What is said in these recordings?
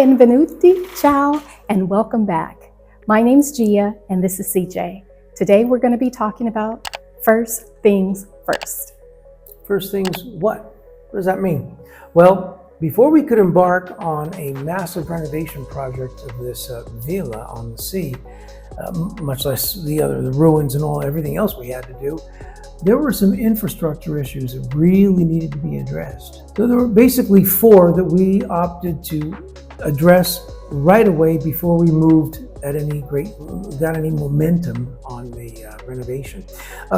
Benvenuti, ciao, and welcome back. My name's Gia, and this is CJ. Today we're going to be talking about first things first. First things what? What does that mean? Well, before we could embark on a massive renovation project of this villa on the sea, much less the ruins and everything else we had to do, there were some infrastructure issues that really needed to be addressed. So there were basically four that we opted to address right away before we got any momentum on the renovation.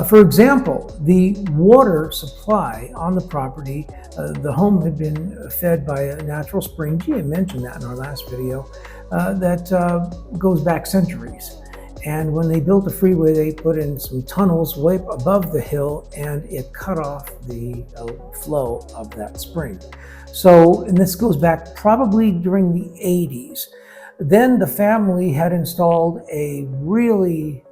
For example, the water supply on the property, the home had been fed by a natural spring. Gia mentioned that in our last video, that goes back centuries. And when they built the freeway, they put in some tunnels way up above the hill, and it cut off the flow of that spring. So, and this goes back probably during the 80s. Then the family had installed a really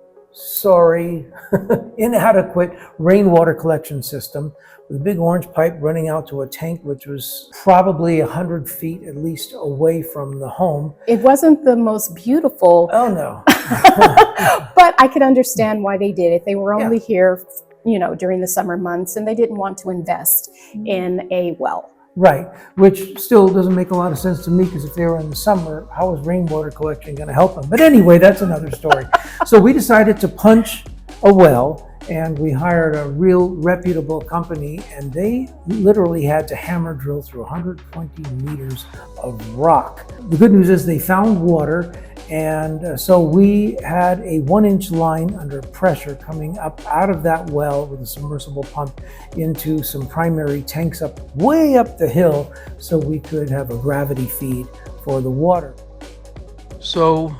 inadequate rainwater collection system with a big orange pipe running out to a tank, which was probably 100 feet at least away from the home. It wasn't the most beautiful. Oh no. But I could understand why they did it. They were only here, during the summer months, and they didn't want to invest in a well. Right, which still doesn't make a lot of sense to me, because if they were in the summer, how is rainwater collection going to help them? But anyway, that's another story. So we decided to punch a well, and we hired a real reputable company, and they literally had to hammer drill through 120 meters of rock. The good news is they found water, and so we had a 1-inch line under pressure coming up out of that well with a submersible pump into some primary tanks way up the hill, so we could have a gravity feed for the water. So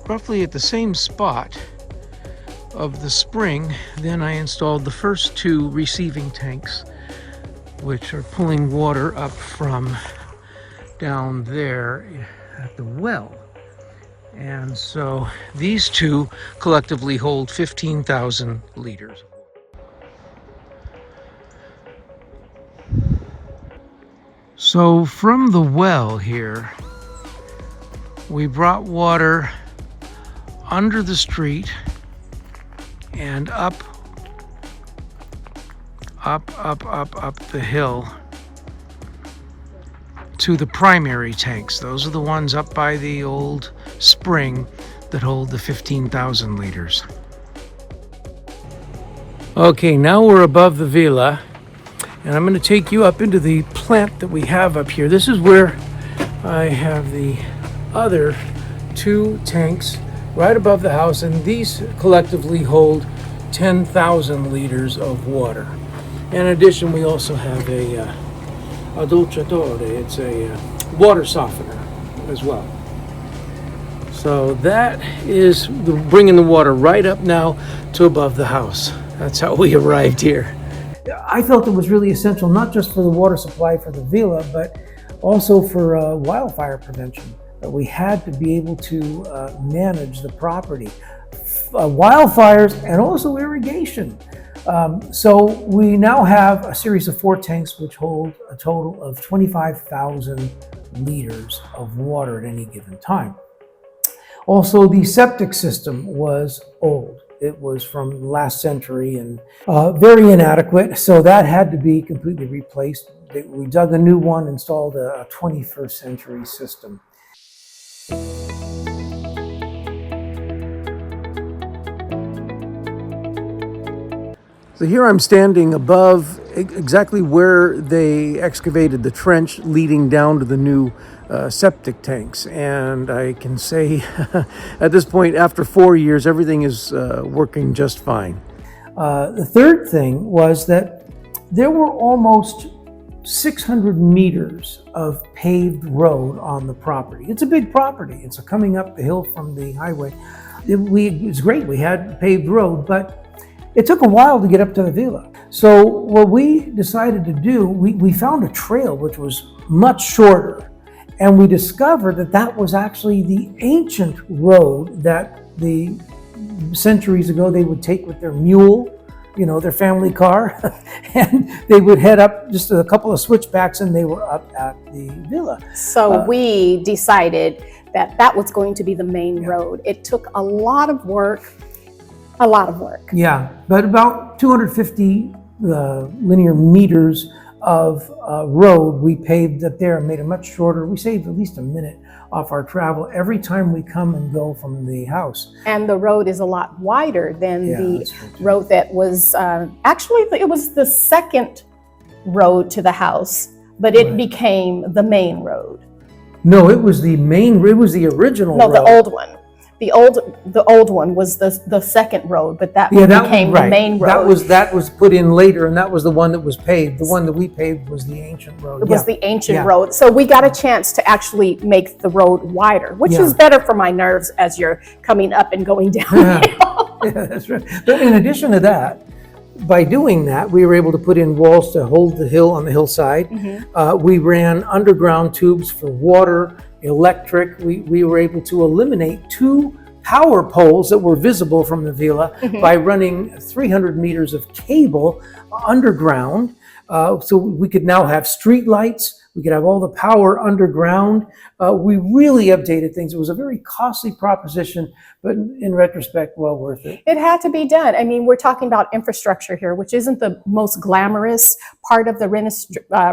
roughly at the same spot of the spring, then I installed the first two receiving tanks, which are pulling water up from down there at the well. And so these two collectively hold 15,000 liters. So from the well here, we brought water under the street and up the hill to the primary tanks. Those are the ones up by the old spring that hold the 15,000 liters. Okay, now we're above the villa, and I'm going to take you up into the plant that we have up here. This is where I have the other two tanks right above the house, and these collectively hold 10,000 liters of water. In addition, we also have a dolciatore. It's a water softener as well. So that is bringing the water right up now to above the house. That's how we arrived here. I felt it was really essential, not just for the water supply for the villa, but also for wildfire prevention. We had to be able to manage the property, wildfires, and also irrigation. So we now have a series of 4 tanks which hold a total of 25,000 liters of water at any given time. Also, the septic system was old. It was from last century and very inadequate, so that had to be completely replaced. We dug a new one, installed a 21st century system. So here I'm standing above exactly where they excavated the trench leading down to the new septic tanks. And I can say at this point, after 4 years, everything is working just fine. The third thing was that there were almost 600 meters of paved road on the property. It's a big property. It's coming up the hill from the highway. It was great. We had paved road, but it took a while to get up to the villa. So what we decided to do, we found a trail which was much shorter, and we discovered that that was actually the ancient road that centuries ago they would take with their mule their family car, and they would head up just a couple of switchbacks, and they were up at the villa. So we decided that was going to be the main road. It took a lot of work. Yeah, but about 250 linear meters of road we paved up there and made it much shorter. We saved at least a minute off our travel every time we come and go from the house. And the road is a lot wider than the that's true, too. road that was, actually it was the second road to the house, but it became the main road. No, it was the original No, road. the old one. The old one was the second road, but that became the main road. That was put in later, and that was the one that was paved. The one that we paved was the ancient road. It was the ancient road. So we got a chance to actually make the road wider, which is better for my nerves as you're coming up and going downhill. Yeah, that's right. But in addition to that, by doing that, we were able to put in walls to hold the hill on the hillside. We ran underground tubes for water, electric. We were able to eliminate 2 power poles that were visible from the villa by running 300 meters of cable underground. So we could now have street lights. We could have all the power underground. We really updated things. It was a very costly proposition, but in retrospect, well worth it. It had to be done. I mean, we're talking about infrastructure here, which isn't the most glamorous part of the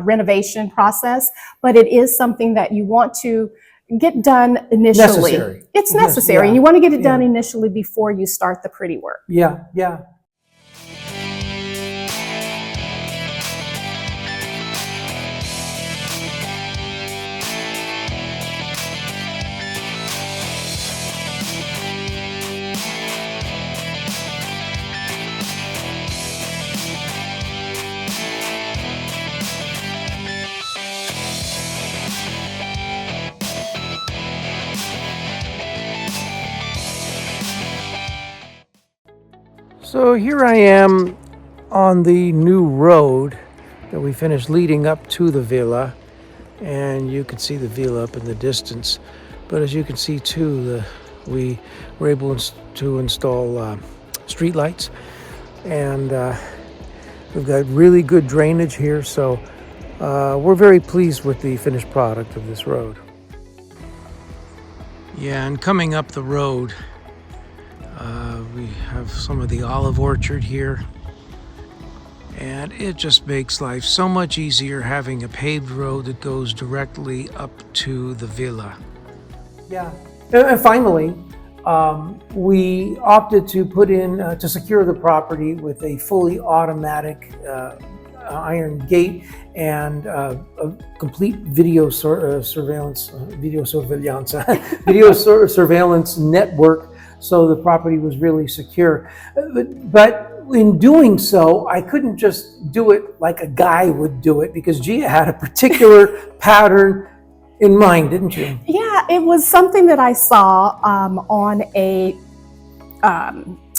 renovation process, but it is something that you want to get done initially. Necessary. It's necessary, and you want to get it done initially before you start the pretty work. Yeah. So here I am on the new road that we finished leading up to the villa, and you can see the villa up in the distance. But as you can see too, we were able to install street lights, and we've got really good drainage here, so we're very pleased with the finished product of this road. Yeah, and coming up the road, we have some of the olive orchard here, and it just makes life so much easier having a paved road that goes directly up to the villa. Yeah, and finally, we opted to put in, to secure the property with a fully automatic iron gate and a complete video surveillance network, so the property was really secure. But in doing so, I couldn't just do it like a guy would do it, because Gia had a particular pattern in mind, didn't you? Yeah, it was something that I saw on a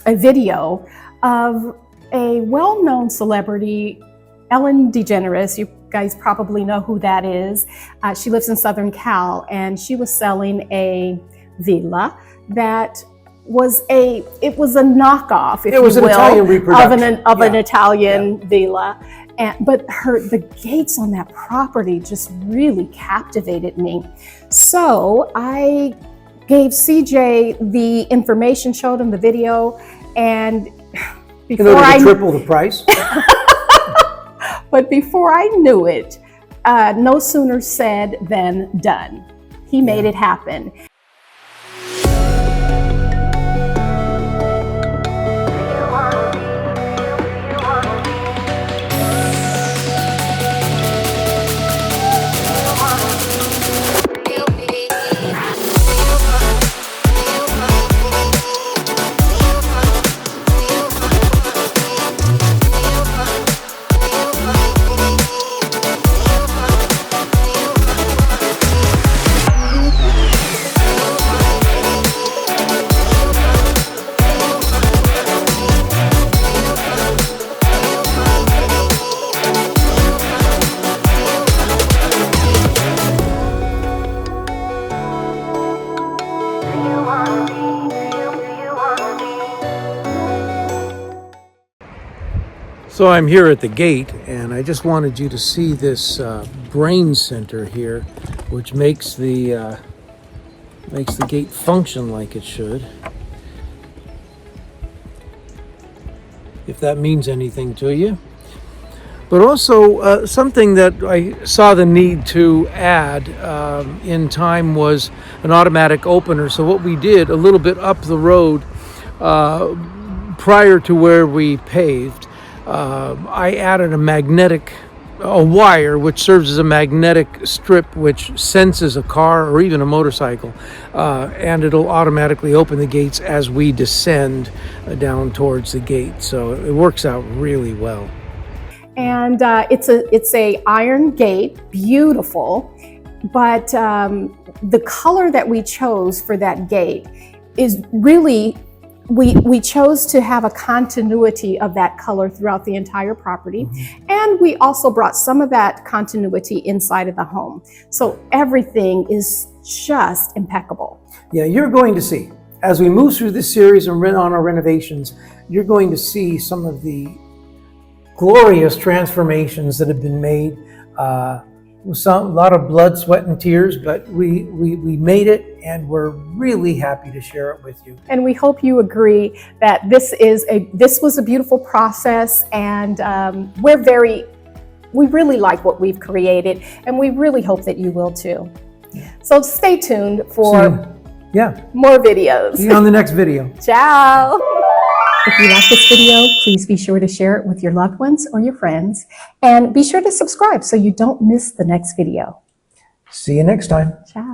video of a well-known celebrity, Ellen DeGeneres. You guys probably know who that is. She lives in Southern Cal, and she was selling a villa that was a knockoff, if you will, Italian reproduction of an Italian villa. But the gates on that property just really captivated me. So I gave CJ the information, showed him the video, and before I triple the price. But before I knew it, no sooner said than done. He made it happen. So I'm here at the gate, and I just wanted you to see this brain center here, which makes the gate function like it should. If that means anything to you. But also something that I saw the need to add in time was an automatic opener. So what we did a little bit up the road prior to where we paved, I added a wire which serves as a magnetic strip which senses a car or even a motorcycle, and it'll automatically open the gates as we descend down towards the gate. So it works out really well. And it's a iron gate, beautiful, but the color that we chose for that gate is really, we chose to have a continuity of that color throughout the entire property. And we also brought some of that continuity inside of the home. So everything is just impeccable. Yeah, you're going to see, as we move through this series and on our renovations, you're going to see some of the glorious transformations that have been made. A lot of blood, sweat, and tears, but we made it, and we're really happy to share it with you. And we hope you agree that this was a beautiful process, and we really like what we've created, and we really hope that you will too. So stay tuned for more videos. See you on the next video. Ciao. If you like this video, please be sure to share it with your loved ones or your friends, and be sure to subscribe so you don't miss the next video. See you next time. Ciao.